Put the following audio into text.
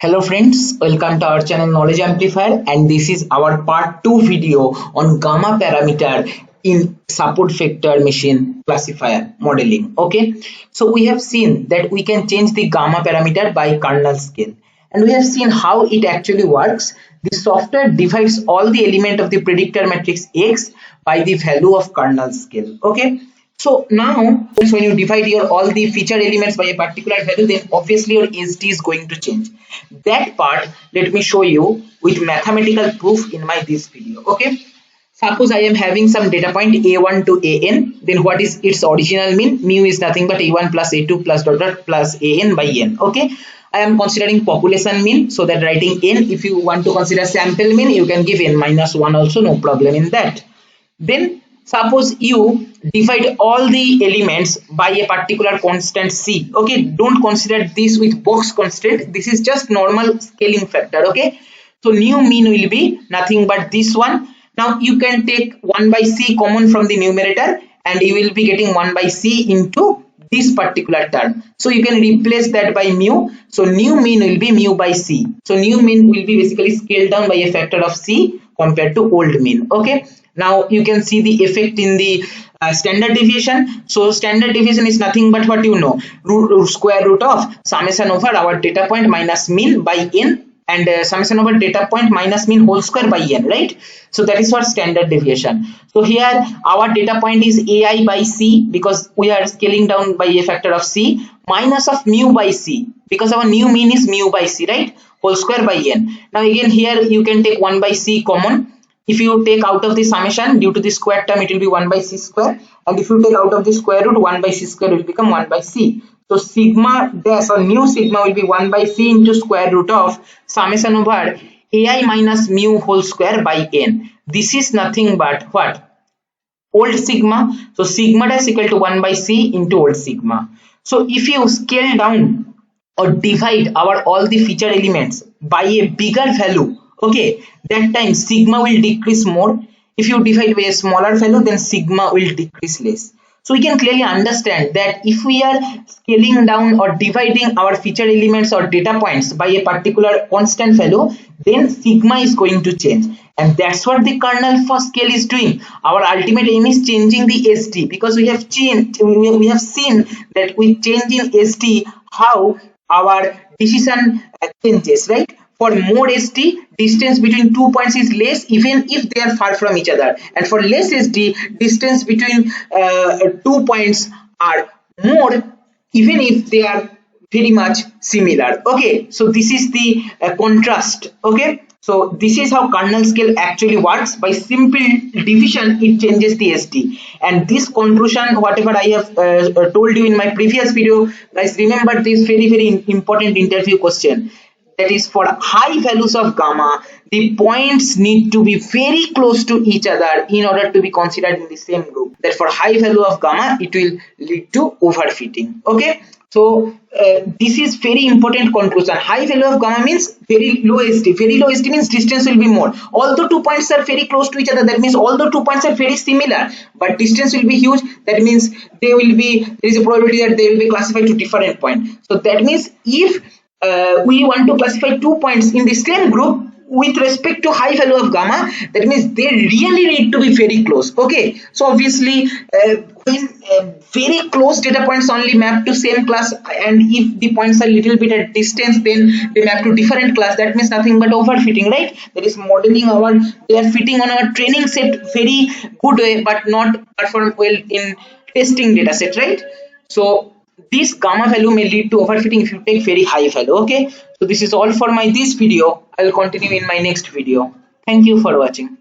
Hello friends, welcome to our channel Knowledge Amplifier, and this is our part 2 video on gamma parameter in support vector machine classifier modeling. Okay, so we have seen that we can change the gamma parameter by kernel scale, and we have seen how it actually works. The software divides all the element of the predictor matrix X by the value of kernel scale. Okay, so now when you divide your all the feature elements by a particular value, then obviously your SD is going to change. That part let me show you with mathematical proof in my this video. Okay, suppose I am having some data point a1 to an, then what is its original mean? Mu is nothing but a1 plus a2 plus dot dot plus an by n. Okay, I am considering population mean, so that writing n. If you want to consider sample mean, you can give n minus 1 also, no problem in that. Then suppose you divide all the elements by a particular constant c. Okay, don't consider this with box constant, this is just normal scaling factor. Okay, so new mean will be nothing but this one. Now you can take 1 by c common from the numerator, and you will be getting 1 by c into this particular term, so you can replace that by mu. So new mean will be mu by c. So new mean will be basically scaled down by a factor of c compared to old mean. Okay, now you can see the effect in the standard deviation. So standard deviation is nothing but what you know, square root of summation over our data point minus mean by n, and summation over data point minus mean whole square by n, right? So that is what standard deviation. So here our data point is ai by c, because we are scaling down by a factor of c, minus of mu by c, because our new mean is mu by c, right, whole square by n. Now again here you can take 1 by c common. If you take out of the summation, due to the square term, it will be 1 by c square, and if you take out of the square root, 1 by c square will become 1 by c. So sigma dash or new sigma will be 1 by c into square root of summation over ai minus mu whole square by n. This is nothing but what? Old sigma. So sigma dash equal to 1 by c into old sigma. So if you scale down or divide our all the feature elements by a bigger value, okay, that time sigma will decrease more. If you divide by a smaller value, then sigma will decrease less. So we can clearly understand that if we are scaling down or dividing our feature elements or data points by a particular constant value, then sigma is going to change, and that's what the kernel for scale is doing. Our ultimate aim is changing the SD, because we have seen that with changing SD how our decision changes, right? For more SD, distance between 2 points is less even if they are far from each other, and for less SD, distance between 2 points are more even if they are very much similar. Okay, so this is the contrast. Okay, so this is how kernel scale actually works. By simple division, it changes the SD. And this conclusion, whatever I have told you in my previous video, guys, remember this very important interview question. That is, for high values of gamma, the points need to be very close to each other in order to be considered in the same group. That for high value of gamma, it will lead to overfitting. Okay, so this is very important conclusion. High value of gamma means very low SD. Very low SD means distance will be more. Although 2 points are very close to each other, that means although 2 points are very similar, but distance will be huge. That means there is a probability that they will be classified to different points. So that means if we want to classify 2 points in the same group with respect to high value of gamma, that means they really need to be very close. Okay, so obviously when very close data points only map to same class, and if the points are little bit at distance, then they map to different class. That means nothing but overfitting, right? That is modeling they are fitting on our training set very good way, but not perform well in testing data set, right? So this gamma value may lead to overfitting if you take very high value. Okay, so this is all for this video. I will continue in my next video. Thank you for watching.